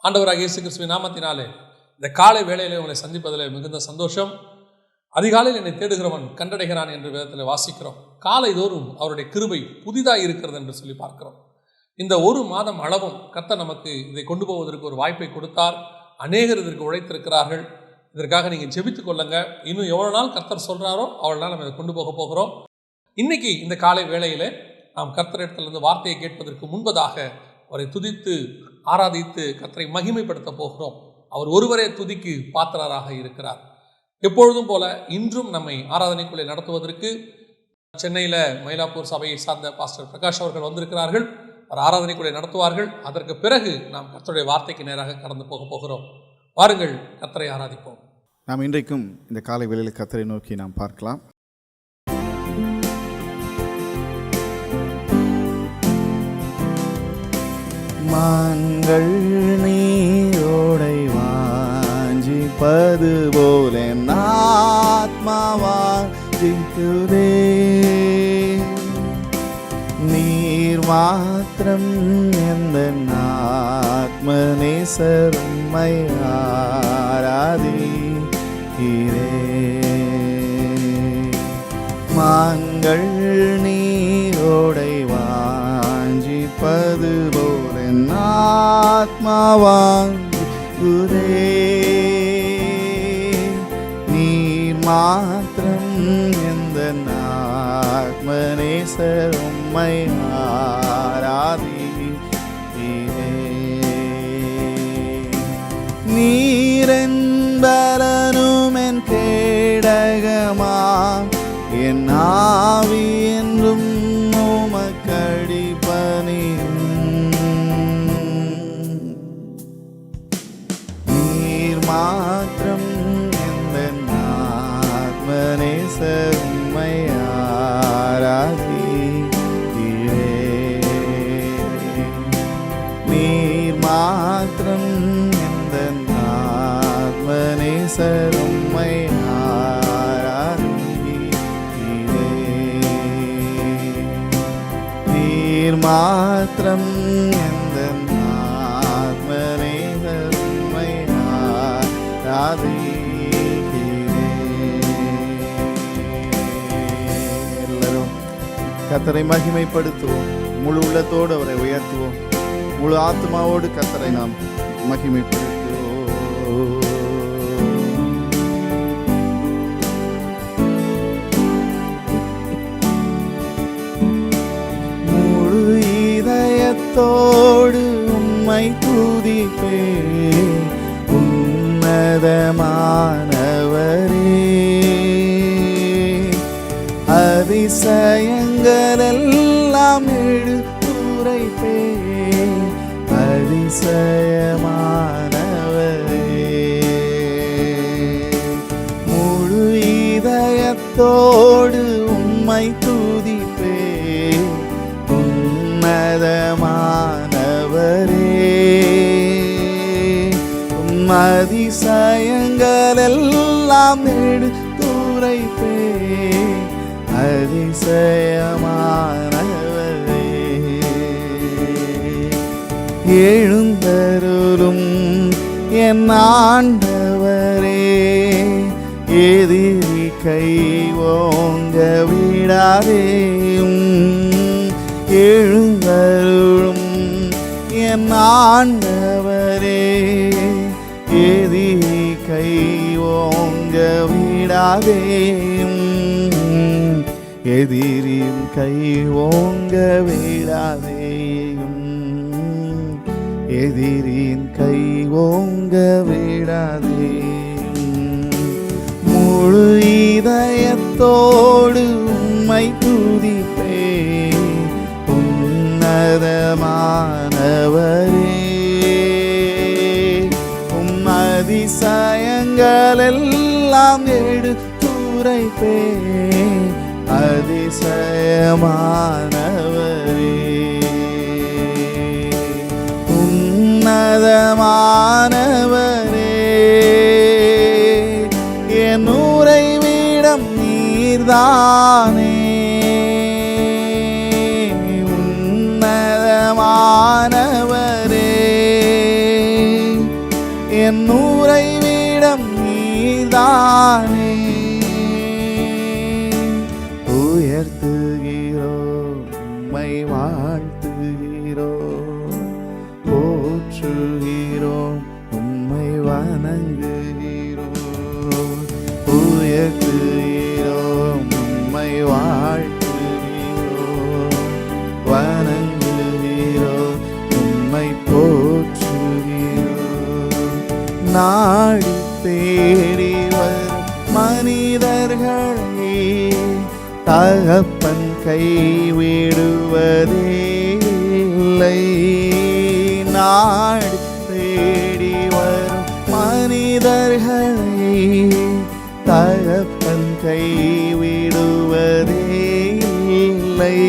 ஆண்டவராகிய இயேசு கிறிஸ்துவின் நாமத்தினாலே இந்த காலை வேளையிலே உங்களை சந்திப்பதில் மிகுந்த சந்தோஷம். அதிகாலையில் என்னை தேடுகிறவன் கண்டடைகிறான் என்று வேதத்தில் வாசிக்கிறோம். காலை தோறும் அவருடைய கிருபை புதிதாக இருக்கிறது என்று சொல்லி பார்க்கிறோம். இந்த ஒரு மாதம் அளவும் கர்த்தர் நமக்கு இதை கொண்டு போவதற்கு ஒரு வாய்ப்பை கொடுத்தார். அநேகர் இதற்கு உழைத்திருக்கிறார்கள். இதற்காக நீங்கள் ஜெபித்துக் கொள்ளுங்க. இன்னும் எவ்வளோ நாள் கர்த்தர் சொல்கிறாரோ அவ்வளோ நாள் நம்ம இதை கொண்டு போக போகிறோம். இன்னைக்கு இந்த காலை வேளையில் நாம் கர்த்தரிடத்திலிருந்து வார்த்தையை கேட்பதற்கு முன்பதாக அவரை துதித்து ஆராதித்து கர்த்தரை மகிமைப்படுத்த போகிறோம். அவர் ஒருவரே துதிக்கு பாத்திரராக இருக்கிறார். எப்பொழுதும் போல இன்றும் நம்மை ஆராதனைக்குள்ளே நடத்துவதற்கு சென்னையில் மயிலாப்பூர் சபையை சார்ந்த பாஸ்டர் பிரகாஷ் அவர்கள் வந்திருக்கிறார்கள். அவர் ஆராதனைக்குள்ளே நடத்துவார்கள். அதற்கு பிறகு நாம் கர்த்தருடைய வார்த்தைக்கு நேராக கடந்து போக போகிறோம். வாருங்கள், கர்த்தரை ஆராதிப்போம். நாம் இன்றைக்கும் இந்த காலை வேளையில் கர்த்தரை நோக்கி நாம் பார்க்கலாம். மான்கள் நீரோடை வாஞ்சிப்பது போல ஆத்மா வாஞ்சிக்குதே, நீர் மாத்திரம் எந்த ஆத்ம நேசரும்மை ஆராதிக்கிறே. மான்கள் நீரோடை வாஞ்சிப்பது போல ஆத்மா வாஞ்சிக்குதே, நீர் மாத்திரம் எந்த ஆத்ம நேசரும்மை ஆராதிக்கிறே. நீரென்பரனும் என் கேடகமாம், என் ஆவி என்றும் உமக்கடிபணியும். நீர் மாத்திரம் எந்த ஆத்ம நேசரும்மை ஆராதிக்கிறே. நீர் மாத்திரம் எந்த ஆத்ம நேசரும்மை ஆராதிக்கிறே. நீர் மாத்திரம் எந்த ஆத்ம நேசரும்மை ஆராதிக்கிறே. எல்லாரும் கர்த்தரை மகிமைப்படுத்துவோம். முழு உள்ளத்தோடு அவரை உயர்த்துவோம். முழு ஆத்மாவோடு கர்த்தரை நாம் மகிமைப்படுத்துவோம். முழு இதயத்தோடு உம்மை துதிப்பேன், உன்னதமானவரே. அதிசயங்களெல்லாம் எடுத்துரைப்பேன், அதிசயமானவரே. முழு இதயத்தோடு உம்மை துதிப்பேன், உன்னதமானவரே. அதிசயங்களெல்லாம் எடுத்துரைப்பேன், அதிசயமானவரே. எழுந்தருளும் என் ஆண்டவரே, எதிரி கை ஓங்க விடாதேயும். எழுந்தருளும் என் ஆண்டவரே, எதிரி கை ஓங்க விடாதேயும். எதிரின் கை ஓங்க விடாதேயும், எதிரின் கை ஓங்க விடாதேயும். முழு இதயத்தோடு உம்மை துதிப்பேன், உன்னதமானவரே. அதிசயங்களெல்லாம் எடுத்துரைப்பேன், அதிசயமானவரே. உன்னதமானவரே, என் உறைவிடம் நீர்தானே. உன்னதமானவரே, என் உறைவிடம் நீதானே. உயர்த்துகிறோம், உம்மை வாழ்த்துகிறோம், போற்றுகிறோம், உம்மை வணங்குகிறோம். உயர்த்துகிறோம், உம்மை வாழ்த்துகிறோம், வணங்குகிறோம், உம்மை போற்றுகிறோம். நாடி தேடி வரும் மனிதர்களை தகப்பன் கைவிடுவதே இல்லை. நாடி தேடி வரும் மனிதர்களை தகப்பன் கைவிடுவதே இல்லை.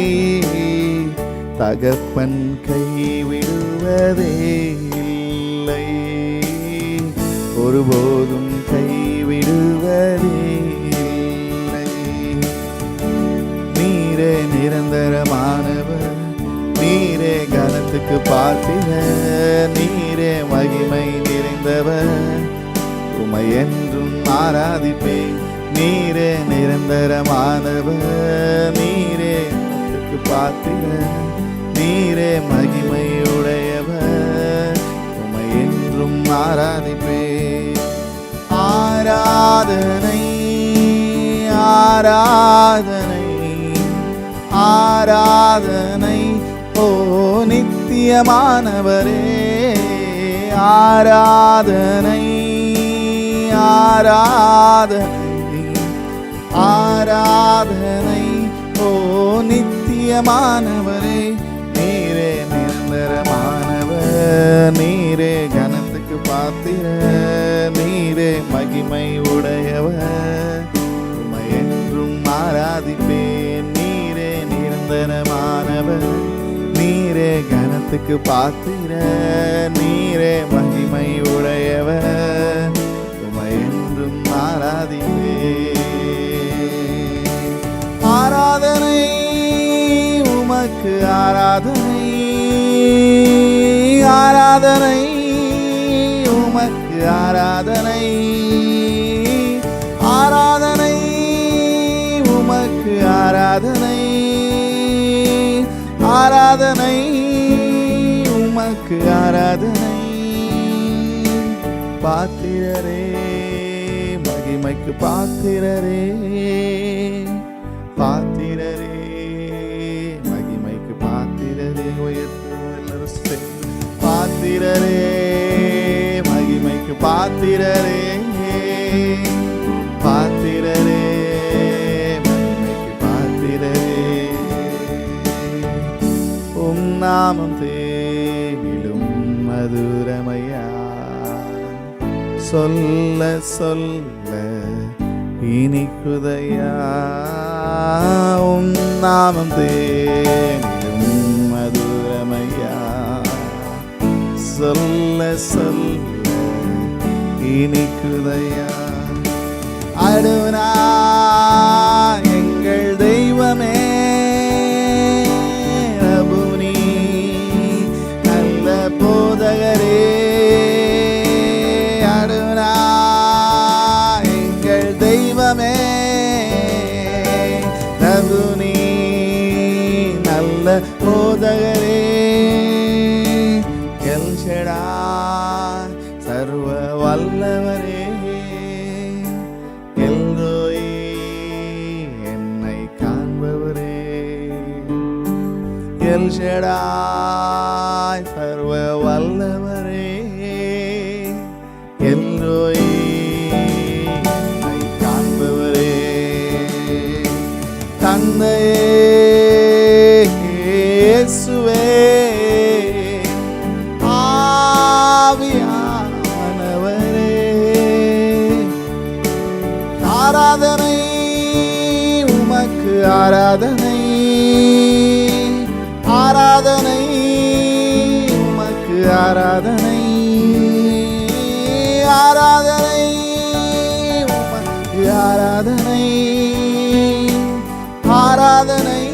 தகப்பன் கைவிடுவதே இல்லை, ஒருபோதும் கைவிடுவதே இல்லை. நீரே நிரந்தரமானவர், நீரே கனத்துக்கு பாத்திரர், நீரே மகிமை நிறைந்தவர், உம்மை என்றும் ஆராதிப்பேன். நீரே நிரந்தரமானவர், நீரே கனத்துக்கு பாத்திரர், நீரே மகிமை உடையவர், உம்மை என்றும் ஆராதிப்பேன். ஆராதனை ஆராதனை ஆராதனை ஓ நித்தியமானவரே. ஆராதனை ஆராதனை ஆராதனை ஓ நித்தியமானவரே. நீரே நிரந்தரமானவர், நீரே கனத்துக்கு பாத்திரர், நீரே மகிமை உடையவர், உம்மை என்றும் ஆராதிப்பேன். நீரே நிரந்தரமானவர், நீரே கனத்துக்கு பாத்திரர், நீரே மகிமை உடையவர், உம்மை என்றும் ஆராதிப்பேன். ஆராதனை உமக்கு, ஆராதனை ஆராதனை உமக்கு, ஆராதனை ஆராதனை உமக்கு, ஆராதனை ஆராதனை உமக்கு, ஆராதனை. பாத்திரரே மகிமைக்கு பாத்திரரே, பாத்திரரே மகிமைக்கு பாத்திரரே. உயர்த்து பாத்திரரே மகிமைக்கு பாத்திரரே, பாத்திரரே மகிமைக்கு பாத்திரரே. உம் நாமம் தேனிலும் மதுரமையா, சொல்ல சொல்ல இனிக்குதையா. உம் நாமம் தேனிலும் மதுரமையா, சொல்ல சொல்ல இனிக்குதையா. அடோனாய் எங்கள் தெய்வமே, ரபுனி நல்ல போதகரே. அடோனாய் எங்கள் தெய்வமே, ரபுனி நல்ல போதகரே. எல் ஷடாய் சர்வ வல்லவரே, எல்ரோயி என்னை காண்பவரே. எல் ஷடாய் சர்வ வல்லவரே, எல்ரோயி என்னை காண்பவரே. தந்தையே இயேசுவே, ஆவியானவரே, ஆராதனை உமக்கு, ஆராதனை ஆராதனை உமக்கு, ஆராதனை ஆராதனை உமக்கு, ஆராதனை ஆராதனை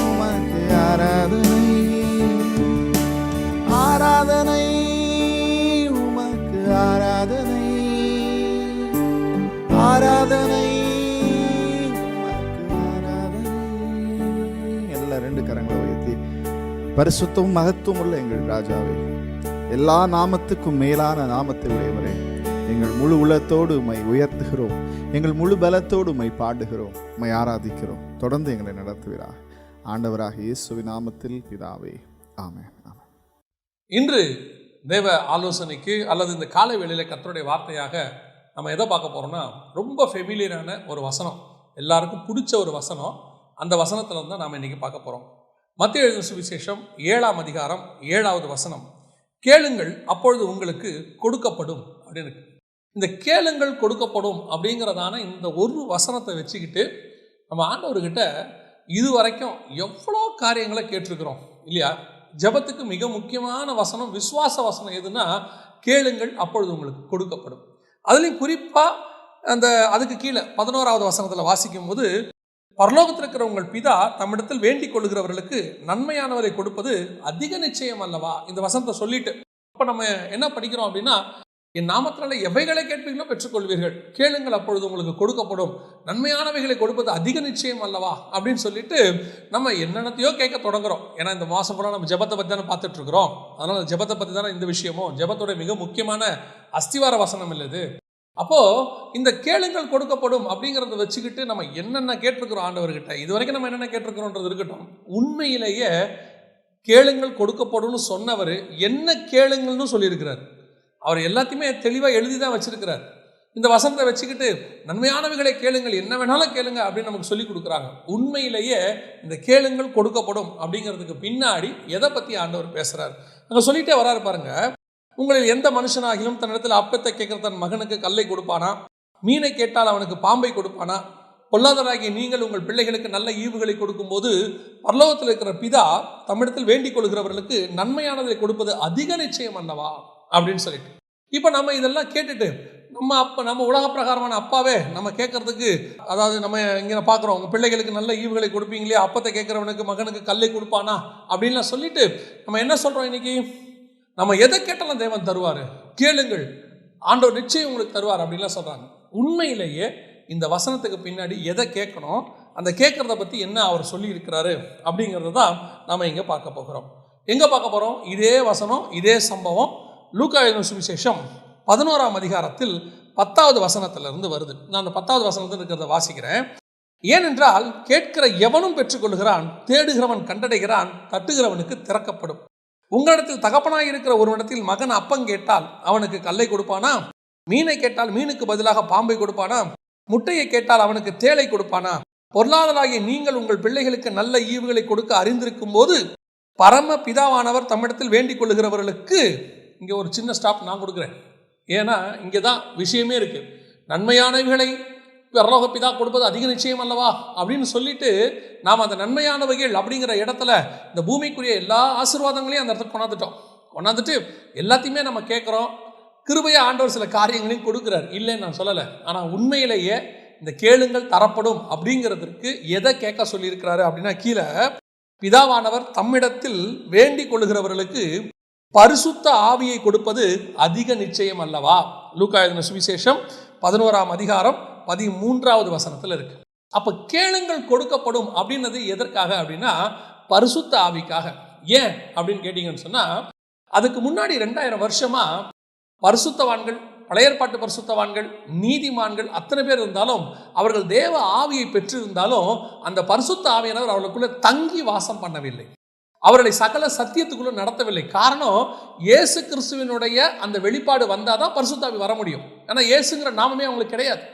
உமக்கு, ஆராதனை ஆராதனை உமக்கு, பரிசுத்தமும் மகத்துவம் உள்ள எங்கள் ராஜாவே, எல்லா நாமத்துக்கும் மேலான நாமத்தை உடையவரே, எங்கள் முழு உள்ளத்தோடு உம்மை உயர்த்துகிறோம், எங்கள் முழு பலத்தோடு உம்மை பாடுகிறோம், உம்மை ஆராதிக்கிறோம். தொடர்ந்து எங்களை நடத்துவீராக. ஆண்டவராக இயேசுவின் நாமத்தில் பிதாவே, ஆமென். இன்று தேவ ஆலோசனைக்கு அல்லது இந்த காலை வேளையில கர்த்தருடைய வார்த்தையாக நம்ம எதை பார்க்க போறோம்னா, ரொம்ப ஃபெமிலியரான ஒரு வசனம், எல்லாருக்கும் பிடிச்ச ஒரு வசனம். அந்த வசனத்துல தான் நாம் இன்னைக்கு பார்க்க போறோம். மத்தேயு எழுதின சுவிசேஷம் 7ஆம் அதிகாரம் 7வது வசனம், கேளுங்கள் அப்பொழுது உங்களுக்கு கொடுக்கப்படும் அப்படின்னு இருக்கு. இந்த கேளுங்கள் கொடுக்கப்படும் அப்படிங்கிறதான இந்த ஒரு வசனத்தை வச்சுக்கிட்டு நம்ம ஆண்டவர்கிட்ட இதுவரைக்கும் எவ்வளோ காரியங்களை கேட்டிருக்கிறோம் இல்லையா? ஜெபத்துக்கு மிக முக்கியமான வசனம், விசுவாச வசனம் எதுனா, கேளுங்கள் அப்பொழுது உங்களுக்கு கொடுக்கப்படும். அதுலேயும் குறிப்பாக அதுக்கு கீழே 11வது வசனத்தில் வாசிக்கும் போது, பரலோகத்தில் இருக்கிற உங்கள் பிதா தம்மிடத்தில் வேண்டிக் கொள்கிறவர்களுக்கு நன்மையானவரை கொடுப்பது அதிக நிச்சயம் அல்லவா? இந்த வசனத்தை சொல்லிட்டு இப்போ நம்ம என்ன படிக்கிறோம் அப்படின்னா, என் நாமத்தினால எவைகளை கேட்பீங்களோ பெற்றுக்கொள்வீர்கள், கேளுங்கள் அப்பொழுது உங்களுக்கு கொடுக்கப்படும், நன்மையானவைகளை கொடுப்பது அதிக நிச்சயம் அல்லவா அப்படின்னு சொல்லிட்டு நம்ம என்னென்னத்தையோ கேட்க தொடங்குறோம். ஏன்னா இந்த மாதம் பூரா நம்ம ஜெபத்தை பற்றி தானே பார்த்துட்டு இருக்கிறோம். அதனால் ஜெபத்தை பற்றி தானே இந்த விஷயமும், ஜெபத்தோட மிக முக்கியமான அஸ்திவார வசனம் இல்லது. அப்போது இந்த கேளுங்கள் கொடுக்கப்படும் அப்படிங்கிறத வச்சுக்கிட்டு நம்ம என்னென்ன கேட்டிருக்கிறோம் ஆண்டவர்கிட்ட, இது வரைக்கும் நம்ம என்னென்ன கேட்டிருக்கிறோன்றது இருக்கட்டும், உண்மையிலேயே கேளுங்கள் கொடுக்கப்படும்னு சொன்னவர் என்ன கேளுங்கள்னு சொல்லியிருக்கிறார். அவர் எல்லாத்தையுமே தெளிவாக எழுதி தான் வச்சிருக்கிறார். இந்த வசனத்தை வச்சுக்கிட்டு நன்மையானவைகளை கேளுங்கள், என்ன வேணாலும் கேளுங்க அப்படின்னு நமக்கு சொல்லி கொடுக்குறாங்க. உண்மையிலேயே இந்த கேளுங்கள் கொடுக்கப்படும் அப்படிங்கிறதுக்கு பின்னாடி எதை பற்றி ஆண்டவர் பேசுகிறார் அங்கே சொல்லிட்டே வராரு பாருங்க. உங்களில் எந்த மனுஷனாகிலும் தன்னிடத்தில் அப்பத்தை கேட்கிற தன் மகனுக்கு கல்லை கொடுப்பானா? மீனை கேட்டால் அவனுக்கு பாம்பை கொடுப்பானா? பொல்லாதவராகிய நீங்கள் உங்கள் பிள்ளைகளுக்கு நல்ல ஈவுகளை கொடுக்கும்போது பரலோகத்தில் இருக்கிற பிதா தம்மிடத்தில் வேண்டிக் கொள்கிறவர்களுக்கு நன்மையானதை கொடுப்பது அதிக நிச்சயம் அல்லவா அப்படின்னு சொல்லிட்டு, இப்போ நம்ம இதெல்லாம் கேட்டுட்டு நம்ம உலக பிரகாரமான அப்பாவே நம்ம கேட்கறதுக்கு, அதாவது நம்ம இங்கே பார்க்குறோம், உங்கள் பிள்ளைகளுக்கு நல்ல ஈவுகளை கொடுப்பீங்களே, அப்பத்தை கேட்குறவனுக்கு மகனுக்கு கல்லை கொடுப்பானா அப்படின்லாம் சொல்லிட்டு நம்ம என்ன சொல்கிறோம்? இன்னைக்கு நம்ம எதை கேட்டாலும் தேவன் தருவார், கேளுங்கள் ஆண்டவர் நிச்சயம் உங்களுக்கு தருவார் அப்படின்லாம் சொல்கிறாங்க. உண்மையிலேயே இந்த வசனத்துக்கு பின்னாடி எதை கேட்கணும், அந்த கேட்குறத பற்றி என்ன அவர் சொல்லி இருக்கிறாரு அப்படிங்கிறது தான் நாம் இங்கே பார்க்க போகிறோம். எங்கே பார்க்க போகிறோம்? இதே வசனம், இதே சம்பவம் லூக்கா எழுதின சுவிசேஷம் 11ஆம் அதிகாரத்தில் 10வது வசனத்திலிருந்து வருது. நான் அந்த 10வது வசனத்தில் இருக்கிறத வாசிக்கிறேன். ஏனென்றால் கேட்கிற எவனும் பெற்றுக்கொள்கிறான், தேடுகிறவன் கண்டடைகிறான், தட்டுகிறவனுக்கு திறக்கப்படும். உங்களிடத்தில் தகப்பனாய் இருக்கிற ஒருவனிடத்தில் மகன் அப்பம் கேட்டால் அவனுக்கு கல்லை கொடுப்பானா? மீனை கேட்டால் மீனுக்கு பதிலாக பாம்பை கொடுப்பானா? முட்டையை கேட்டால் அவனுக்கு தேளை கொடுப்பானா? பொருளாதாராகிய நீங்கள் உங்கள் பிள்ளைகளுக்கு நல்ல ஈவுகளை கொடுக்க அறிந்திருக்கும் போது பரம பிதாவானவர் தம்மிடத்தில் வேண்டிக் கொள்ளுகிறவர்களுக்கு, இங்கே ஒரு சின்ன ஸ்டாப் நான் கொடுக்குறேன், ஏன்னா இங்கே தான் விஷயமே இருக்குது. நன்மையானவைகளை பரலோக பிதா கொடுப்பது அதிக நிச்சயம் அல்லவா அப்படின்னு சொல்லிட்டு நாம் அந்த நன்மையானவைகள் அப்படிங்கிற இடத்துல இந்த பூமிக்குரிய எல்லா ஆசீர்வாதங்களையும் அந்த இடத்துக்கு கொண்டாந்துட்டு எல்லாத்தையுமே நம்ம கேட்குறோம். கிருபையா ஆண்டவர் சில காரியங்களையும் கொடுக்குறார், இல்லைன்னு நான் சொல்லலை. ஆனால் உண்மையிலேயே இந்த கேளுங்கள் தரப்படும் அப்படிங்கிறதுக்கு எதை கேட்க சொல்லியிருக்கிறாரு அப்படின்னா, கீழே பிதாவானவர் தம்மிடத்தில் வேண்டிக் கொள்ளுகிறவர்களுக்கு பரிசுத்த ஆவியை கொடுப்பது அதிக நிச்சயம் அல்லவா? லூக்கா எழுதின சுவிசேஷம் 11ஆம் அதிகாரம் 13வது வசனத்தில் இருக்கு. அப்போ கேளுங்கள் கொடுக்கப்படும் அப்படின்னது எதற்காக அப்படின்னா, பரிசுத்த ஆவிக்காக. ஏன் அப்படின்னு கேட்டீங்கன்னு சொன்னால், அதுக்கு முன்னாடி 2000 வருஷமா பரிசுத்தவான்கள், பழைய ஏற்பாட்டு பரிசுத்தவான்கள், நீதிமான்கள் அத்தனை பேர் இருந்தாலும், அவர்கள் தேவ ஆவியை பெற்றிருந்தாலும் அந்த பரிசுத்த ஆவியானவர் அவர்களுக்குள்ளே தங்கி வாசம் பண்ணவில்லை, அவர்களை சகல சத்தியத்துக்குள்ள நடத்தவில்லை. காரணம், இயேசு கிறிஸ்துவினுடைய அந்த வெளிப்பாடு வந்தால் தான் பரிசுத்த ஆவி வர முடியும். ஏன்னா இயேசுங்கிற நாமமே அவங்களுக்கு கிடையாது.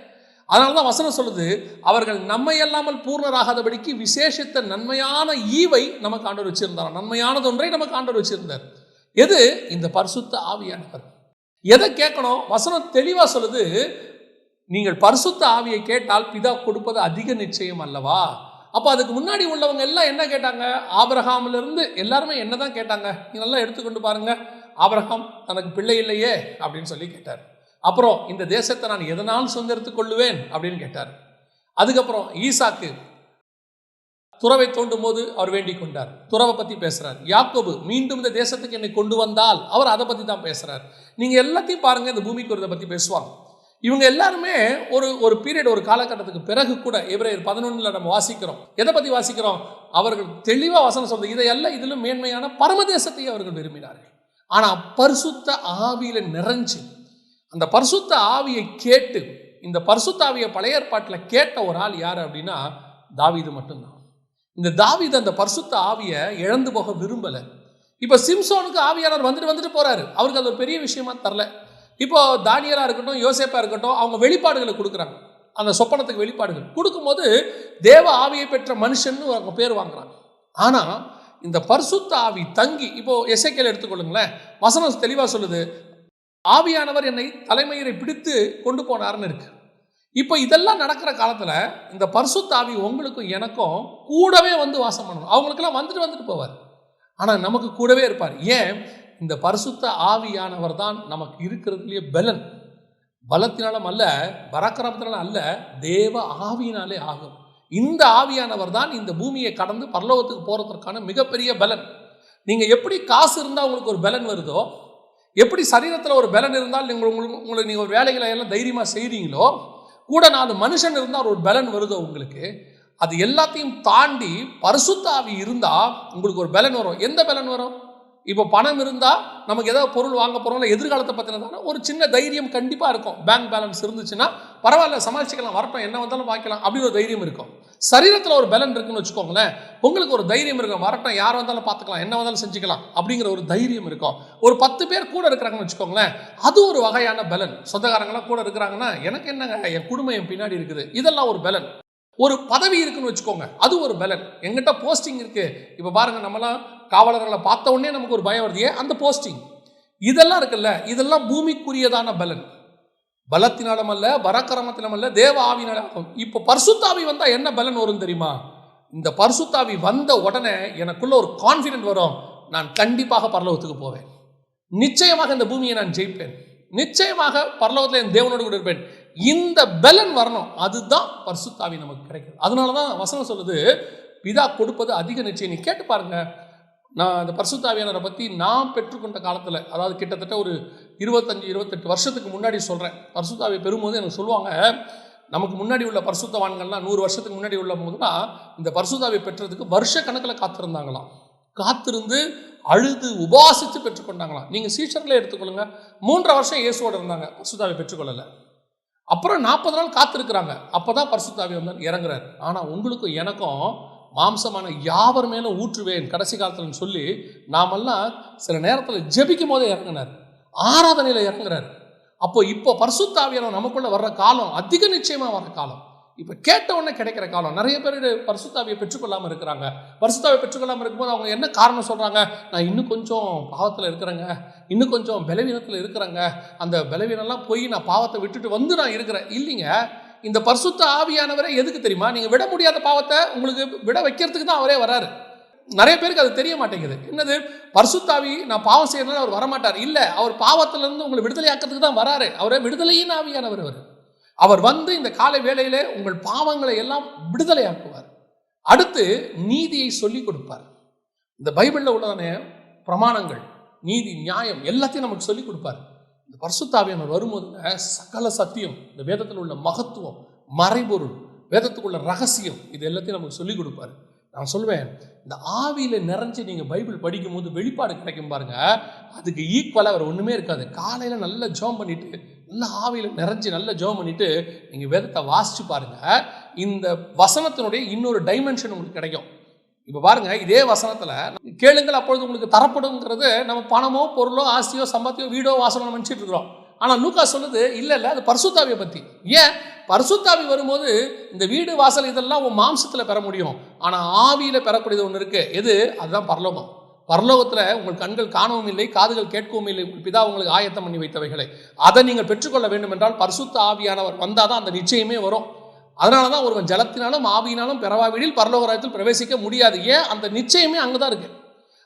அதனால தான் வசனம் சொல்லுது, அவர்கள் நம்மை அல்லாமல் பூர்ணராகாதபடிக்கு விசேஷித்த நன்மையான ஈவை நமக்கு ஆண்டவர் வச்சிருந்தார். நன்மையானது ஒன்றை நமக்கு ஆண்டவர் வச்சிருந்தார். எது? இந்த பரிசுத்த ஆவியானவர். எதை கேட்கணும்? வசனம் தெளிவாக சொல்லுது, நீங்கள் பரிசுத்த ஆவியை கேட்டால் பிதா கொடுப்பது அதிக நிச்சயம் அல்லவா? அப்போ அதுக்கு முன்னாடி உள்ளவங்க எல்லாம் என்ன கேட்டாங்க? ஆபிரகாமிலிருந்து எல்லாருமே என்ன தான் கேட்டாங்க? நீங்கள் நல்லா எடுத்துக்கொண்டு பாருங்க. ஆபிரகாம் தனக்கு பிள்ளை இல்லையே அப்படின்னு சொல்லி கேட்டார். அப்புறம் இந்த தேசத்தை நான் எதனால் சுதந்திரத்துக் கொள்ளுவேன் அப்படின்னு கேட்டார். அதுக்கப்புறம் ஈசாக்கு துறவை தோண்டும் போது அவர் வேண்டிக் கொண்டார், துறவை பற்றி பேசுகிறார். யாக்கோபு மீண்டும் இந்த தேசத்துக்கு என்னை கொண்டு வந்தால் அவர் அதை பற்றி தான் பேசுகிறார். நீங்கள் எல்லாத்தையும் பாருங்கள், இந்த பூமிக்கு ஒரு இதை பற்றி பேசுவாங்க. இவங்க எல்லாருமே ஒரு ஒரு பீரியட், ஒரு காலகட்டத்துக்கு பிறகு கூட எபிரேயர் 11 நம்ம வாசிக்கிறோம். எதை பற்றி வாசிக்கிறோம்? அவர்கள் தெளிவாக வசனம் சொல்றது, இதையெல்லாம் இதிலும் மேன்மையான பரமதேசத்தை அவர்கள் விரும்பினார்கள். ஆனால் பரிசுத்த ஆவியில நிறைஞ்சு அந்த பரிசுத்த ஆவியை கேட்டு, இந்த பரிசுத்த ஆவியை பழைய ஏற்பாட்டில் கேட்ட ஒரு ஆள் யார் அப்படின்னா தாவீது மட்டும்தான். இந்த தாவீது அந்த பரிசுத்த ஆவியை இழந்து போக விரும்பலை. இப்போ சிம்சோனுக்கு ஆவியானவர் வந்துட்டு போறாரு, அவருக்கு அது ஒரு பெரிய விஷயமா தரல. இப்போ தானியேலா இருக்கட்டும், யோசேப்பா இருக்கட்டும், அவங்க வெளிப்பாடுகளை கொடுக்குறாங்க. அந்த சொப்பனத்துக்கு வெளிப்பாடுகள் கொடுக்கும்போது தேவ ஆவியை பெற்ற மனுஷன் அவங்க பேர் வாங்குறாங்க. ஆனால் இந்த பரிசுத்த ஆவி தங்கி, இப்போ எசேக்கியேல் எடுத்துக்கொள்ளுங்களேன், வசனம் தெளிவாக சொல்லுது, ஆவியானவர் என்னை தலைமயிரை பிடித்து கொண்டு போனார்னு இருக்கு. இப்போ இதெல்லாம் நடக்கிற காலத்தில் இந்த பரிசுத்த ஆவி உங்களுக்கும் எனக்கும் கூடவே வந்து வாசம் பண்ணணும். அவங்களுக்கெல்லாம் வந்துட்டு போவார், ஆனால் நமக்கு கூடவே இருப்பார். ஏன்? இந்த பரிசுத்த ஆவியானவர் தான் நமக்கு இருக்கிறதுலேயே பலன். பலத்தினாலும் அல்ல, பராக்கிரமத்தினாலும் அல்ல, தேவ ஆவியினாலே ஆகும். இந்த ஆவியானவர் தான் இந்த பூமியை கடந்து பரலோகத்துக்கு போகிறதுக்கான மிகப்பெரிய பலன். நீங்கள் எப்படி காசு இருந்தால் உங்களுக்கு ஒரு பலன் வருதோ, எப்படி சரீரத்தில் ஒரு பலன் இருந்தால் உங்களுக்கு நீங்கள் ஒரு வேலைகளை எல்லாம் தைரியமாக செய்கிறீங்களோ, கூட 4 மனுஷன் இருந்தால் ஒரு பலன் வருதோ உங்களுக்கு, அது எல்லாத்தையும் தாண்டி பரிசுத்த ஆவி இருந்தால் உங்களுக்கு ஒரு பலன் வரும். எந்த பலன் வரும்? இப்போ பணம் இருந்தால் நமக்கு ஏதாவது பொருள் வாங்க போகிறோம், இல்லை எதிர்காலத்தை பற்றினதான ஒரு சின்ன தைரியம் கண்டிப்பாக இருக்கும். பேங்க் பேலன்ஸ் இருந்துச்சுன்னா பரவாயில்ல, சமாளிச்சுக்கலாம், வரட்டும், என்ன வந்தாலும் பார்க்கலாம் அப்படின்னு ஒரு தைரியம் இருக்கும். சரீரத்தில் ஒரு பலன் இருக்குன்னு வச்சுக்கோங்களேன், உங்களுக்கு ஒரு தைரியம் இருக்கும், வரட்டும், யார் வந்தாலும் பார்த்துக்கலாம், என்ன வந்தாலும் செஞ்சுக்கலாம் அப்படிங்கிற ஒரு தைரியம் இருக்கும். ஒரு 10 பேர் கூட இருக்கிறாங்கன்னு வச்சுக்கோங்களேன், அது ஒரு வகையான பலன். சொந்தக்காரங்களாம் கூட இருக்கிறாங்கன்னா எனக்கு என்னங்க, என் குடும்பம் என் பின்னாடி இருக்குது, இதெல்லாம் ஒரு பலன். ஒரு பதவி இருக்குன்னு வச்சுக்கோங்க, அது ஒரு பலன். எங்கிட்ட போஸ்டிங் இருக்கு. இப்போ பாருங்க, நம்மலாம் காவலர்களை பார்த்த உடனே நமக்கு ஒரு பயம் வருது, அந்த போஸ்டிங், இதெல்லாம் இருக்குல்ல, இதெல்லாம் பூமிக்குரியதான பலன். பலத்தினாலும் அல்ல, பராக்கிரமத்தினாலும் அல்ல, தேவ ஆவியினால ஆகும். இப்போ பரிசுத்தாவி வந்தா என்ன பலன் வரும் தெரியுமா? இந்த பரிசுத்தாவி வந்த உடனே எனக்குள்ள ஒரு கான்ஃபிடென்ட் வரும், நான் கண்டிப்பாக பரலோகத்துக்கு போவேன், நிச்சயமாக இந்த பூமியை நான் ஜெயிப்பேன், நிச்சயமாக பரலோகத்தில் என் தேவனோடு கூட இருப்பேன். இந்த பலன் வரணும், அதுதான் பரிசுத்தாவி நமக்கு கிடைக்கும். அதனால தான் வசனம் சொல்லுது, பிதா கொடுப்பது அதிக நிச்சயம். நீ கேட்டு பாருங்க, நான் அந்த பரிசுத்தாவியானவரை பற்றி நான் பெற்றுக்கொண்ட காலத்தில், அதாவது கிட்டத்தட்ட ஒரு 25-28 வருஷத்துக்கு முன்னாடி சொல்கிறேன், பரிசுத்தாவியை பெறும்போது எனக்கு சொல்லுவாங்க, நமக்கு முன்னாடி உள்ள பரிசுத்தவான்கள்லாம் 100 வருஷத்துக்கு முன்னாடி உள்ள போதுனா இந்த பரிசுத்தாவியை பெற்றதுக்கு வருஷ கணக்கில் காத்திருந்தாங்களாம். காத்திருந்து அழுது உபாசித்து பெற்றுக்கொண்டாங்களாம். நீங்கள் சீஷர்களே எடுத்துக்கொள்ளுங்க, 3.5 வருஷம் இயேசுவோடு இருந்தாங்க, பரிசுத்தாவியை பெற்றுக்கொள்ளலை. அப்புறம் 40 நாள் காத்திருக்கிறாங்க, அப்போ தான் பரிசுத்தாவி வந்து இறங்குறாரு. ஆனால் உங்களுக்கும் எனக்கும் மாம்சமான யாவர் மேலும் ஊற்றுவேன் கடைசி காலத்தில் சொல்லி நாமெல்லாம் சில நேரத்தில் ஜெபிக்கும் போதே இறங்கினார், ஆராதனையில் இறங்குறாரு. இப்போ பரிசுத்தாவியான நமக்குள்ள வர்ற காலம் அதிக நிச்சயமாக வர்ற காலம். இப்போ கேட்ட உடனே கிடைக்கிற காலம். நிறைய பேர் பரிசுத்தாவியை பெற்றுக்கொள்ளாமல் இருக்கிறாங்க. பரிசுத்தாவியை பெற்றுக்கொள்ளாமல் இருக்கும்போது அவங்க என்ன காரணம் சொல்கிறாங்க? நான் இன்னும் கொஞ்சம் பாவத்தில் இருக்கிறேங்க, இன்னும் கொஞ்சம் பலவீனத்தில் இருக்கிறேங்க, அந்த பலவீனம்லாம் போய் நான் பாவத்தை விட்டுட்டு வந்து நான் இருக்கிறேன். இல்லைங்க, இந்த பரிசுத்த ஆவியானவரே எதுக்கு தெரியுமா? நீங்கள் விட முடியாத பாவத்தை உங்களுக்கு விட வைக்கிறதுக்கு தான் அவரே வராரு. நிறைய பேருக்கு அது தெரிய மாட்டேங்குது. என்னது பரிசுத்தாவி, நான் பாவம் செய்யறதுனால அவர் வரமாட்டார், இல்லை, அவர் பாவத்திலிருந்து உங்களை விடுதலை ஆக்கிறதுக்கு தான் வராரு. அவரே விடுதலையின் ஆவியானவர். அவர் வந்து இந்த காலை வேளையிலே உங்கள் பாவங்களை எல்லாம் விடுதலை ஆக்குவார். அடுத்து நீதியை சொல்லிக் கொடுப்பார். இந்த பைபிளில் உள்ளதானே பிரமாணங்கள், நீதி, நியாயம் எல்லாத்தையும் நமக்கு சொல்லிக் கொடுப்பார். இந்த பரிசுத்த ஆவியானவர் வரும்போது சகல சத்தியம், இந்த வேதத்தில் உள்ள மகத்துவம், மறைபொருள், வேதத்துக்குள்ள ரகசியம், இது எல்லாத்தையும் நமக்கு சொல்லிக் கொடுப்பார். நான் சொல்வேன், இந்த ஆவியில் நிறைஞ்சு நீங்கள் பைபிள் படிக்கும் போது வெளிப்பாடு கிடைக்கும் பாருங்க, அதுக்கு ஈக்குவலாக வேறு ஒன்றுமே இருக்காது. காலையில் நல்லா ஜெபம் பண்ணிட்டு, நல்ல ஆவியில் நிறைஞ்சு நல்ல ஜெபம் பண்ணிட்டு நீங்கள் வேதத்தை வாசித்து பாருங்கள், இந்த வசனத்தினுடைய இன்னொரு டைமென்ஷன் உங்களுக்கு கிடைக்கும். இப்போ பாருங்க, இதே வசனத்தில் கேளுங்கள் அப்பொழுது உங்களுக்கு தரப்படுங்கிறது நம்ம பணமோ பொருளோ ஆஸ்தியோ சம்பாத்தியோ வீடோ வாசனோ நினச்சிட்டு இருக்கிறோம். ஆனால் லூக்கா சொல்லுது இல்லை, அது பரிசுத்தாவியை பற்றி. ஏன்? பரிசுத்தாவி வரும்போது இந்த வீடு வாசல் இதெல்லாம் உன் மாம்சத்தில் பெற முடியும், ஆனால் ஆவியில் பெறக்கூடியது ஒன்று இருக்குது. எது? அதுதான் பரலோகம். பரலோகத்தில் உங்கள் கண்கள் காணவும் இல்லை, காதுகள் கேட்கவும் இல்லை, உங்கள் பிதா உங்களுக்கு ஆயத்தம் பண்ணி வைத்தவைகளை அதை நீங்கள் பெற்றுக்கொள்ள வேண்டும் என்றால் பரிசுத்த ஆவியானவர் வந்தால் தான் அந்த நிச்சயமே வரும். அதனால தான் ஒருவன் ஜலத்தினாலும் ஆவியினாலும் பெறவாவிடில் பரலோக ராஜ்யத்தில் பிரவேசிக்க முடியாது. ஏன்? அந்த நிச்சயமே அங்கே தான் இருக்குது.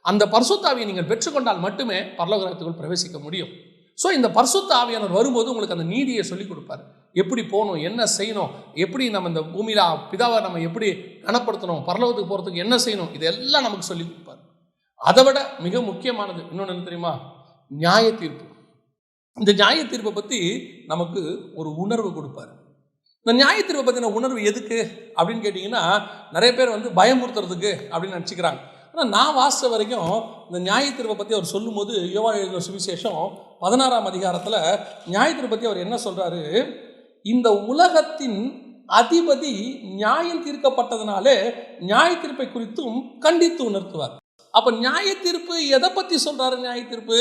அந்த பரிசுத்த ஆவியை நீங்கள் பெற்றுக்கொண்டால் மட்டுமே பரலோக ராஜ்யத்துக்குள் பிரவேசிக்க முடியும். ஸோ இந்த பரிசுத்த ஆவியானவர் வரும்போது உங்களுக்கு அந்த நீதியை சொல்லிக் கொடுப்பார். எப்படி போகணும், என்ன செய்யணும், எப்படி நம்ம இந்த பூமியில் பிதாவை நம்ம எப்படி கனப்படுத்தணும், பரலோகத்துக்கு போகிறதுக்கு என்ன செய்யணும், இதெல்லாம் நமக்கு சொல்லிக் கொடுப்பார். அதை விட மிக முக்கியமானது இன்னொன்று என்ன தெரியுமா? நியாய தீர்ப்பு. இந்த நியாய தீர்ப்பை பற்றி நமக்கு ஒரு உணர்வு கொடுப்பார். இந்த நியாய தீர்ப்பை பற்றின உணர்வு எதுக்கு அப்படின்னு கேட்டிங்கன்னா, நிறைய பேர் வந்து பயமுறுத்துறதுக்கு அப்படின்னு நினச்சிக்கிறாங்க. ஆனால் நான் வாசித்த வரைக்கும் இந்த நியாய தீர்ப்பை பற்றி அவர் சொல்லும்போது, யோவான் எழுதின சுவிசேஷம் 16ஆம் அதிகாரத்தில் நியாய தீர்ப்பை பற்றி அவர் என்ன சொல்கிறாரு, இந்த உலகத்தின் அதிபதி நியாயம் தீர்க்கப்பட்டதுனாலே நியாய தீர்ப்பை குறித்தும் கண்டித்து உணர்த்துவார். அப்போ நியாய தீர்ப்பு எதை பற்றி சொல்கிறாரு? நியாய தீர்ப்பு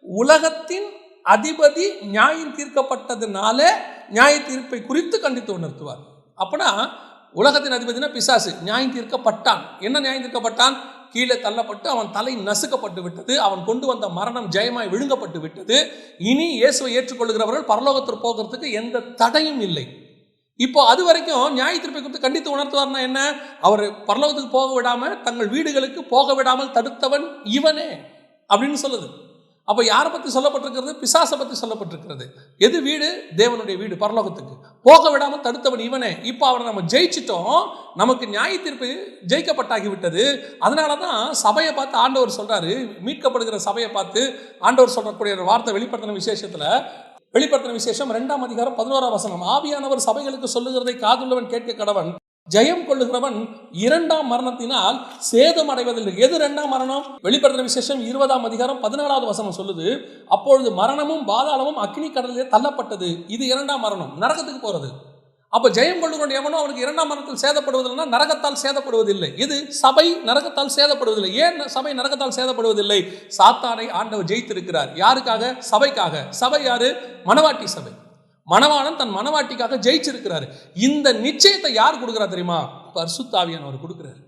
உலகத்தின் அதிபதி நியாயம் தீர்க்கப்பட்டதுனால நியாய தீர்ப்பை குறித்து கண்டித்து உணர்த்துவார். அப்பனா உலகத்தின் அதிபதினா பிசாசு நியாயம் தீர்க்கப்பட்டான். என்ன நியாயம் தீர்க்கப்பட்டான்? கீழே தள்ளப்பட்டு அவன் தலை நசுக்கப்பட்டு விட்டது. அவன் கொண்டு வந்த மரணம் ஜெயமாய் விழுங்கப்பட்டு விட்டது. இனி இயேசுவை ஏற்றுக்கொள்கிறவர்கள் பரலோகத்திற்கு போகிறதுக்கு எந்த தடையும் இல்லை. இப்போ அது வரைக்கும் நியாய தீர்ப்பை குறித்து கண்டித்து உணர்த்துவார்னா என்ன? அவர் பரலோகத்துக்கு போக விடாமல், தங்கள் வீடுகளுக்கு போக விடாமல் தடுத்தவன் இவனே அப்படின்னு சொல்லுது. அப்போ யாரை பற்றி சொல்லப்பட்டிருக்கிறது? பிசாசை பற்றி சொல்லப்பட்டிருக்கிறது. எது வீடு? தேவனுடைய வீடு, பரலோகத்துக்கு போக விடாமல் தடுத்தவன் இவனே. இப்போ அவரை நம்ம ஜெயிச்சிட்டோம், நமக்கு நியாய தீர்ப்பு ஜெயிக்கப்பட்டாகி விட்டது. அதனால தான் சபையை பார்த்து ஆண்டவர் சொல்கிறாரு, மீட்கப்படுகிற சபையை பார்த்து ஆண்டவர் சொல்லக்கூடிய ஒரு வார்த்தை வெளிப்படுத்தின விசேஷம் 2ஆம் அதிகாரம் 11ஆம் வசனம். ஆவியானவர் சபைகளுக்கு சொல்லுகிறதை காதுள்ளவன் கேட்க கடவன். ஜெயம் கொள்ளுகிறவன் 2ஆம் மரணத்தினால் சேதம் அடைவதில்லை. எது 2ஆம் மரணம்? வெளிப்படுத்தின விசேஷம் 20ஆம் அதிகாரம் 14வது வசனம் சொல்லுது, அப்பொழுது மரணமும் பாதாளமும் அக்னி கடலிலே தள்ளப்பட்டது. இது 2ஆம் மரணம், நரகத்துக்கு போறது. அப்போ ஜெயம் கொள்ளுகிறவன் எவனோ அவனுக்கு 2ஆம் மரணத்தில் சேதப்படுவதில்லைன்னா நரகத்தால் சேதப்படுவதில்லை. இது சபை நரகத்தால் சேதப்படுவதில்லை. ஏன் சபை நரகத்தால் சேதப்படுவதில்லை? சாத்தானை ஆண்டவர் ஜெயித்திருக்கிறார். யாருக்காக? சபைக்காக. சபை யாரு? மணவாட்டி சபை. மணவாளன் தன் மணவாட்டிக்காக ஜெயிச்சிருக்கிறாரு. இந்த நிச்சயத்தை யார் கொடுக்குறா தெரியுமா? பரிசுத்த ஆவியானவர் கொடுக்குறாரு.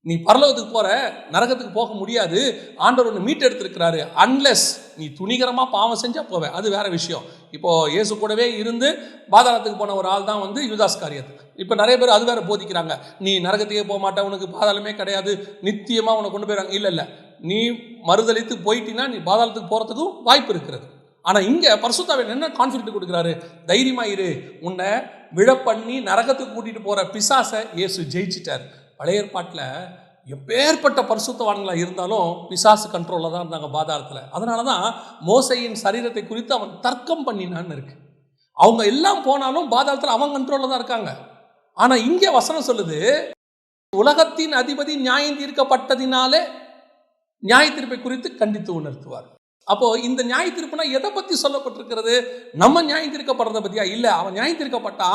நீ பரலோகத்துக்கு போற, நரகத்துக்கு போக முடியாது. ஆண்டவர் ஒன்று மீட்டெடுத்திருக்கிறாரு. அன்லெஸ் நீ துணிகரமாக பாவம் செஞ்சா போவேன், அது வேற விஷயம். இப்போ இயேசு கூடவே இருந்து பாதாளத்துக்கு போன ஒரு ஆள் தான் வந்து யூதாஸ் காரியத்து. இப்போ நிறைய பேர் அது வேற போதிக்கிறாங்க, நீ நரகத்துக்கே போக மாட்டே, உனக்கு பாதாளமே கிடையாது, நித்தியமாக உனக்கு கொண்டு போயிடுறாங்க. இல்லை, நீ மறுதளித்து போயிட்டீங்கன்னா நீ பாதாளத்துக்கு போகிறதுக்கும் வாய்ப்பு இருக்கிறது. ஆனால் இங்கே பரிசுத்த ஆவியானவர் என்ன கான்ஃபிடென்ட் கொடுக்குறாரு? தைரியமாயிரு, உன்னை விழப்பண்ணி நரகத்துக்கு கூட்டிகிட்டு போகிற பிசாசை இயேசு ஜெயிச்சிட்டார். பழைய ஏற்பாட்டில் எப்பேற்பட்ட பரிசுத்தவான்களாக இருந்தாலும் பிசாசு கண்ட்ரோலில் தான் இருந்தாங்க பாதாளத்தில். அதனால தான் மோசையின் சரீரத்தை குறித்து அவன் தர்க்கம் பண்ணினான்னு இருக்கு. அவங்க எல்லாம் போனாலும் பாதாளத்தில் அவன் கண்ட்ரோலில் தான் இருக்காங்க. ஆனால் இங்கே வசனம் சொல்லுது, உலகத்தின் அதிபதி நியாயம் தீர்க்கப்பட்டதினாலே நியாய தீர்ப்பை குறித்து கண்டித்து உணர்த்துவார். அப்போ இந்த நியாய தீர்ப்புனா எதை பற்றி சொல்லப்பட்டிருக்கிறது? நம்ம நியாயம் தீர்க்கப்படுறதை பற்றியா? இல்லை, அவன் நியாயம் தீர்க்கப்பட்டா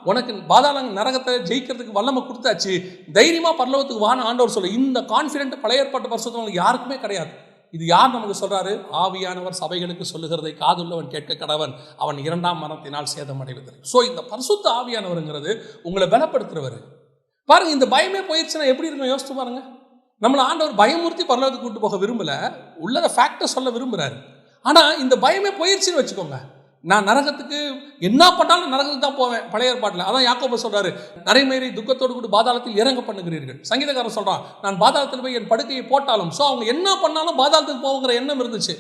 உனக்கு பாதாள நரகத்தை ஜெயிக்கிறதுக்கு வல்லமை கொடுத்தாச்சு, தைரியமாக பரலோகத்துக்கு வான ஆண்டவர் சொல்ல. இந்த கான்ஃபிடென்ட் பழைய ஏற்பாட்டு பரிசுத்தவங்களுக்கு யாருக்குமே கிடையாது. இது யார் நமக்கு சொல்றாரு? ஆவியானவர் சபைகளுக்கு சொல்லுகிறதை காதுள்ளவன் கேட்க கடவன், அவன் 2ஆம் மரணத்தினால் சேதம் அடைவதில்லை. ஸோ இந்த பரிசுத்த ஆவியானவருங்கிறது உங்களை பலப்படுத்துறவர். பாருங்க, இந்த பயமே போயிடுச்சுன்னா எப்படி இருக்கும் யோசிச்சு பாருங்க. நம்மளை ஆண்டவர் பயமுறுத்தி பரலோகத்துக்கு கூட்டு போக விரும்பல, உள்ளத ஃபேக்டை சொல்ல விரும்புகிறாரு. ஆனால் இந்த பயமே போயிடுச்சுன்னு வச்சுக்கோங்க, நான் நரகத்துக்கு என்ன பண்ணாலும் நரகத்துக்கு தான் போவேன். பழைய ஏற்பாட்டில் அதான் யாக்கோபு சொல்றாரு, நரைமேறி துக்கத்தோடு கூட பாதாளத்தில் இறங்க பண்ணுகிறீர்கள். சங்கீதக்காரர் சொல்றான், நான் பாதாளத்தில் போய் என் படுக்கையை போட்டாலும். ஸோ அவங்க என்ன பண்ணாலும் பாதாளத்துக்கு போகிற எண்ணம் இருந்துச்சு.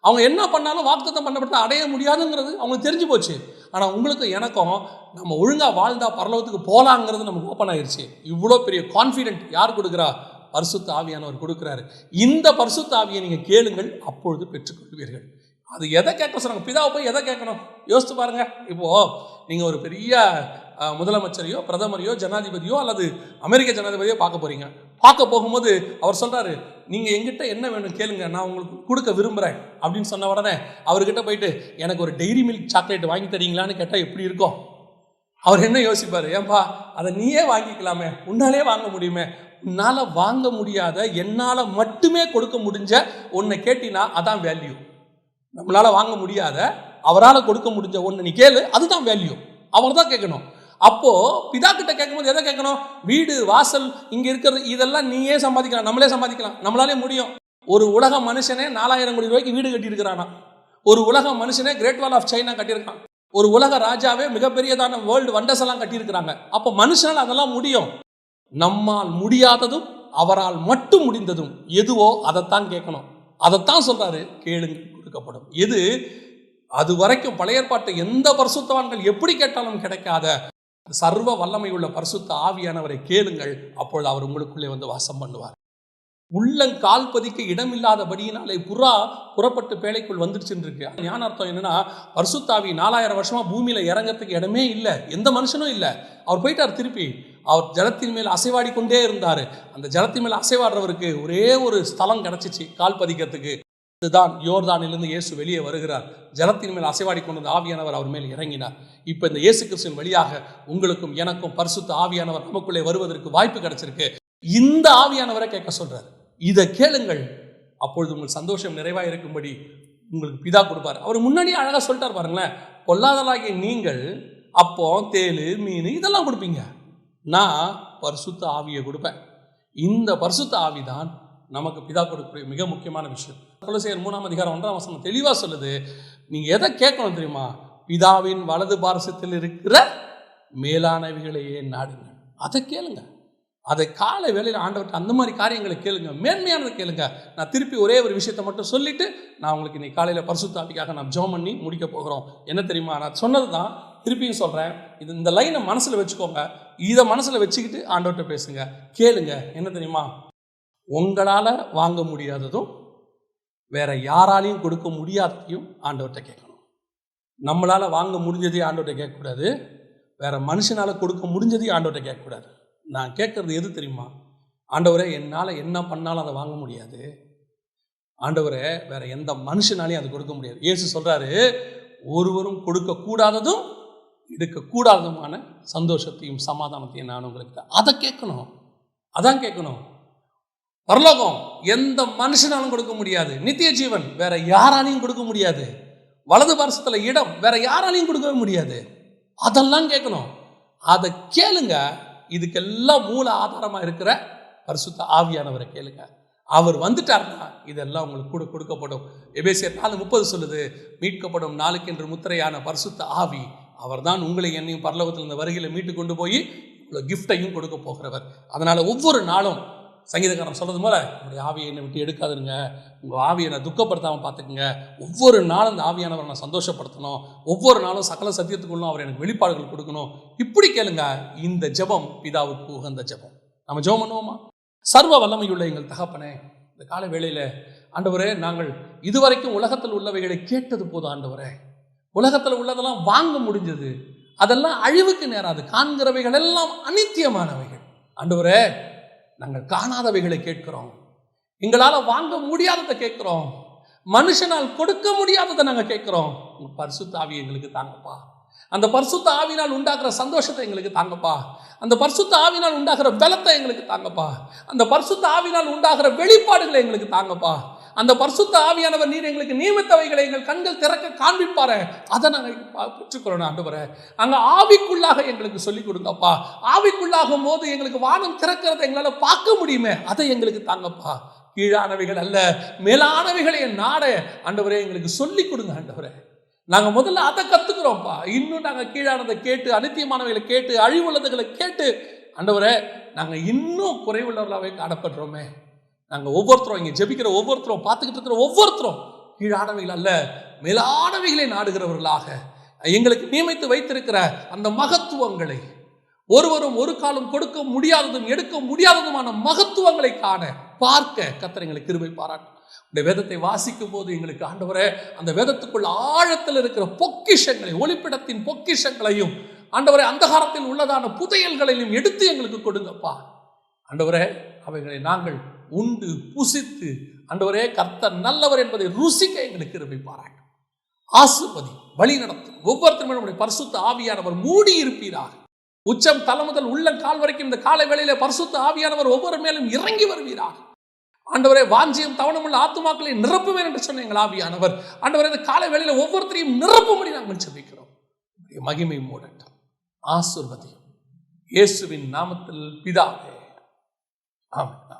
அவங்க என்ன பண்ணாலும் வாக்குத்தத்தம் பண்ணப்பட்ட அடைய முடியாதுங்கிறது அவங்களுக்கு தெரிஞ்சு போச்சு. ஆனால் உங்களுக்கு எனக்கும் நம்ம ஒழுங்காக வாழ்ந்தா பரலோகத்துக்கு போகலாங்கிறது நமக்கு ஓப்பன் ஆயிடுச்சு. இவ்வளோ பெரிய கான்ஃபிடென்ட் யார் கொடுக்குறா? பரிசுத்த ஆவியானவர் கொடுக்குறாரு. இந்த பரிசுத்த ஆவியை நீங்கள் கேளுங்கள், அப்பொழுது பெற்றுக்கொள்வீர்கள். அது எதை கேட்க சொன்னாங்க? பிதாவை போய் எதை கேட்கணும் யோசித்து பாருங்க. இப்போது நீங்கள் ஒரு பெரிய முதலமைச்சரையோ பிரதமரையோ ஜனாதிபதியோ அல்லது அமெரிக்க ஜனாதிபதியோ பார்க்க போகிறீங்க. பார்க்க போகும்போது அவர் சொல்கிறாரு, நீங்கள் எங்கிட்ட என்ன வேணும் கேளுங்க, நான் உங்களுக்கு கொடுக்க விரும்புகிறேன் அப்படின்னு சொன்ன உடனே அவர்கிட்ட போயிட்டு எனக்கு ஒரு டெய்ரி மில்க் சாக்லேட் வாங்கி தரீங்களான்னு கேட்டால் எப்படி இருக்கும்? அவர் என்ன யோசிப்பார்? ஏன்பா அதை நீயே வாங்கிக்கலாமே, உன்னாலே வாங்க முடியுமே. உன்னால் வாங்க முடியாத, என்னால் மட்டுமே கொடுக்க முடிஞ்ச ஒன்றை கேட்டினா அதான் வேல்யூ. நம்மளால் வாங்க முடியாத, அவரால் கொடுக்க முடிஞ்ச ஒன்று நீ கேளு, அதுதான் வேல்யூ. அவர் தான் கேட்கணும். அப்போது பிதா கிட்ட கேட்கும்போது எதை கேட்கணும்? வீடு வாசல் இங்கே இருக்கிறது இதெல்லாம் நீயே சம்பாதிக்கலாம், நம்மளே சம்பாதிக்கலாம், நம்மளாலே முடியும். ஒரு உலக மனுஷனே 4000 கோடி ரூபாய்க்கு வீடு கட்டியிருக்கிறானா? ஒரு உலக மனுஷனே கிரேட் வால் ஆஃப் சைனா கட்டியிருக்கான். ஒரு உலக ராஜாவே மிகப்பெரியதான வேர்ல்டு வண்டர்ஸ் எல்லாம் கட்டியிருக்கிறாங்க. அப்போ மனுஷனால் அதெல்லாம் முடியும். நம்மால் முடியாததும் அவரால் மட்டும் முடிந்ததும் எதுவோ அதைத்தான் கேட்கணும். அதைத்தான் சொல்றாரு, கேளுங்க கொடுக்கப்படும். எது அது வரைக்கும் பழைய ஏற்பாட்டு எந்த பரிசுத்தவான்கள் எப்படி கேட்டாலும் கிடைக்காத சர்வ வல்லமை உள்ள பரிசுத்த ஆவியானவரை கேளுங்கள், அப்பொழுது அவர் உங்களுக்குள்ளே வந்து வாசம் பண்ணுவார். உள்ளங்கால் பதிக்க இடம் இல்லாதபடியினாலே புறா புறப்பட்டு பேழைக்குள் வந்துடுச்சுன்னு இருக்கு. ஞான அர்த்தம் என்னன்னா, பரிசுத்தாவி 4000 வருஷமா பூமியில இறங்கறதுக்கு இடமே இல்லை, எந்த மனுஷனும் இல்லை. அவர் போயிட்டார் திருப்பி. அவர் ஜலத்தின் மேல் அசைவாடி கொண்டே இருந்தார். அந்த ஜலத்தின் மேல் அசைவாடுறவருக்கு ஒரே ஒரு ஸ்தலம் கிடைச்சிச்சு கால் பதிக்கிறதுக்கு. இதுதான் யோர்தானிலிருந்து இயேசு வெளியே வருகிறார். ஜலத்தின் மேல் அசைவாடி கொண்டு ஆவியானவர் அவர் மேல் இறங்கினார். இப்போ இந்த இயேசு கிறிஸ்துவின் வழியாக உங்களுக்கும் எனக்கும் பரிசுத்த ஆவியானவர் நமக்குள்ளே வருவதற்கு வாய்ப்பு கிடைச்சிருக்கு. இந்த ஆவியானவரை கேட்க சொல்றார். இதை கேளுங்கள், அப்பொழுது உங்கள் சந்தோஷம் நிறைவாக இருக்கும்படி உங்களுக்கு பிதா கொடுப்பார். அவர் முன்னாடியே அழகாக சொல்லிட்டார் பாருங்களேன். பொல்லாதலாகிய நீங்கள் அப்போ தேள் மீன் இதெல்லாம் கொடுப்பீங்க, நான் பரிசுத்த ஆவியை கொடுப்பேன். இந்த பரிசுத்த ஆவி தான் நமக்கு பிதா கொடுக்கக்கூடிய மிக முக்கியமான விஷயம். கொலோசியர் 3:1 தெளிவாக சொல்லுது, நீங்கள் எதை கேட்கணும் தெரியுமா? பிதாவின் வலது பார்சத்தில் இருக்கிற மேலானவைகளையே நாடுங்க. அதை கேளுங்க. அதை காலை வேளையில் ஆண்டவர்கிட்ட அந்த மாதிரி காரியங்களை கேளுங்க, மேன்மையானதை கேளுங்க. நான் திருப்பி ஒரே ஒரு விஷயத்தை மட்டும் சொல்லிட்டு நான் உங்களுக்கு இன்னைக்கு காலையில் பரிசுத்த ஆவிக்காக நான் ஜெபம் பண்ணி முடிக்க போகிறோம். என்ன தெரியுமா, நான் சொன்னது தான் திருப்பியும் சொல்கிறேன். இந்த லைனை மனசில் வச்சுக்கோங்க. இதை மனசில் வச்சுக்கிட்டு ஆண்டவர்கிட்ட பேசுங்க, கேளுங்க. என்ன தெரியுமா, உங்களால் வாங்க முடியாததும் வேற யாராலையும் கொடுக்க முடியாததையும் ஆண்டவர்கிட்ட கேட்கணும். நம்மளால் வாங்க முடிஞ்சதையும் ஆண்டவர்கிட்ட கேட்கக்கூடாது, வேற மனுஷனால் கொடுக்க முடிஞ்சதையும் ஆண்டவர்கிட்ட கேட்கக்கூடாது. நான் கேட்குறது எது தெரியுமா, ஆண்டவரே என்னால் என்ன பண்ணாலும் அதை வாங்க முடியாது, ஆண்டவரே வேற எந்த மனுஷனாலையும் அதை கொடுக்க முடியாது. இயேசு சொல்கிறாரு, ஒருவரும் கொடுக்கக்கூடாததும் எடுக்கக்கூடாததுமான சந்தோஷத்தையும் சமாதானத்தையும் நான் உங்களுக்கு அதை கேட்கணும். அதான் கேட்கணும். பரலோகம் எந்த மனுஷனாலும் கொடுக்க முடியாது, நித்திய ஜீவன் வேற யாராலையும் கொடுக்க முடியாது, வலது பார்சத்தில் இடம் வேற யாராலையும் கொடுக்கவே முடியாது. அதெல்லாம் கேட்கணும். அதை கேளுங்க. இதுக்கெல்லாம் மூல ஆதாரமாக இருக்கிற பரிசுத்த ஆவியானவரை கேளுங்க. அவர் வந்துட்டார்னா இதெல்லாம் உங்களுக்கு கூட கொடுக்கப்படும். எபேசியர் 4:30 சொல்லுது, மீட்கப்படும் நாளுக்கென்று முத்திரையான பரிசுத்த ஆவி அவர் தான் உங்களை என்னையும் பரலோகத்தில் இந்த வருகையில் மீட்டு கொண்டு போய் இவ்வளோ கிஃப்டையும் கொடுக்க போகிறவர். அதனால் ஒவ்வொரு நாளும் சங்கீதக்காரன் சொல்கிறது போல, உங்களுடைய ஆவியை என்னை விட்டு எடுக்காதுங்க, உங்கள் ஆவியை நான் துக்கப்படுத்தாமல் பார்த்துக்குங்க. ஒவ்வொரு நாளும் இந்த ஆவியானவரை நான் சந்தோஷப்படுத்தணும், ஒவ்வொரு நாளும் சகல சத்தியத்துக்குள்ளும் அவர் எனக்கு வெளிப்பாடுகள் கொடுக்கணும். இப்படி கேளுங்க. இந்த ஜெபம் பிதாவுக்கு உகந்த ஜெபம். நம்ம ஜெபம் பண்ணுவோமா? சர்வ வல்லமையுள்ள எங்கள் தகப்பனே, இந்த கால வேளையில் ஆண்டவரே, நாங்கள் இதுவரைக்கும் உலகத்தில் உள்ளவைகளை கேட்டது போதும் ஆண்டவரே. உலகத்தில் உள்ளதெல்லாம் வாங்க முடிஞ்சது, அதெல்லாம் அழிவுக்கு நேராது. காண்கிறவைகள் எல்லாம் அநித்தியமானவைகள். ஆண்டவரே, நாங்கள் காணாதவைகளை கேட்கிறோம், எங்களால் வாங்க முடியாததை கேட்கிறோம், மனுஷனால் கொடுக்க முடியாததை நாங்கள் கேட்கிறோம். உங்கள் பரிசுத்த ஆவி எங்களுக்கு தாங்கப்பா. அந்த பரிசுத்த ஆவினால் உண்டாக்குற சந்தோஷத்தை எங்களுக்கு தாங்கப்பா. அந்த பரிசுத்த ஆவினால் உண்டாகிற பலத்தை எங்களுக்கு தாங்கப்பா. அந்த பரிசுத்த ஆவினால் உண்டாகிற வெளிப்பாடுகளை எங்களுக்கு தாங்கப்பா. அந்த பரிசுத்த ஆவியானவர் நீர் எங்களுக்கு நியமித்தவைகளை எங்கள் கண்கள் திறக்க காண்பிப்பாரு, அதை நாங்கள் பெற்றுக்கொள்ளணும் ஆண்டவரே. அங்கே ஆவிக்குள்ளாக எங்களுக்கு சொல்லிக் கொடுங்கப்பா. ஆவிக்குள்ளாகும் போது எங்களுக்கு வானம் திறக்கிறத எங்களால் பார்க்க முடியுமே, அதை எங்களுக்கு தாங்கப்பா. கீழானவைகள் அல்ல, மேலானவைகளை நாட ஆண்டவரே எங்களுக்கு சொல்லிக் கொடுங்க ஆண்டவரே. நாங்கள் முதல்ல அதை கற்றுக்குறோம்ப்பா. இன்னும் நாங்கள் கீழானதை கேட்டு, அநித்தியமானவைகளை கேட்டு, அழிவுள்ளதுகளை கேட்டு ஆண்டவரே, நாங்கள் இன்னும் குறைவுள்ளவர்களாகவே காணப்படுறோமே. நாங்கள் ஒவ்வொருத்தரும் இங்கே ஜெபிக்கிற ஒவ்வொருத்தரும், பார்த்துக்கிட்டு இருக்கிற ஒவ்வொருத்தரும் கீழானவைகள் அல்ல, மேலானவைகளை நாடுகிறவர்களாக எங்களுக்கு நியமித்து வைத்திருக்கிற அந்த மகத்துவங்களை, ஒருவரும் ஒரு காலம் கொடுக்க முடியாததும் எடுக்க முடியாததுமான மகத்துவங்களை காண பார்க்க கர்த்தர் எங்களுக்கு கிருபை பாராட்டும். இந்த வேதத்தை வாசிக்கும் போது எங்களுக்கு ஆண்டவரே, அந்த வேதத்துக்குள் ஆழத்தில் இருக்கிற பொக்கிஷங்களை, ஒளிப்பிடத்தின் பொக்கிஷங்களையும் ஆண்டவரே, அந்தகாரத்தில் உள்ளதான புதையல்களையும் எடுத்து எங்களுக்கு கொடுங்கப்பா. ஆண்டவரே, அவைகளை நாங்கள் உண்டு புசித்து ஆண்டவரே, கர்த்தர் நல்லவர் என்பதை ருசிக்க எங்களுக்கு கிருபை பாராட்டும். ஆசீர்வதி, வழி நடத்தும். ஒவ்வொருத்தரும் நம்முடைய பரிசுத்த ஆவியானவர் மூடி இருப்பீராக. உச்சம் தலை முதல் உள்ளங்கால் வரைக்கும் இந்த காலை வேளையிலே பரிசுத்த ஆவியானவர் ஒவ்வொரு மேலும் இறங்கி வருவீராக. ஆண்டவரே, வாஞ்சியம் தவணமுள்ள ஆத்துமாக்களை நிரப்புவேன் என்று சொன்ன எங்கள் ஆவியானவர் ஆண்டவரே, இந்த காலை வேளையில ஒவ்வொருத்தரையும் நிரப்பும்படி நாங்கள் ஜெபிக்கிறோம். மகிமை மூடட்டும். ஆசீர்வதியும் இயேசுவின் நாமத்தில் பிதாவே, ஆமென்.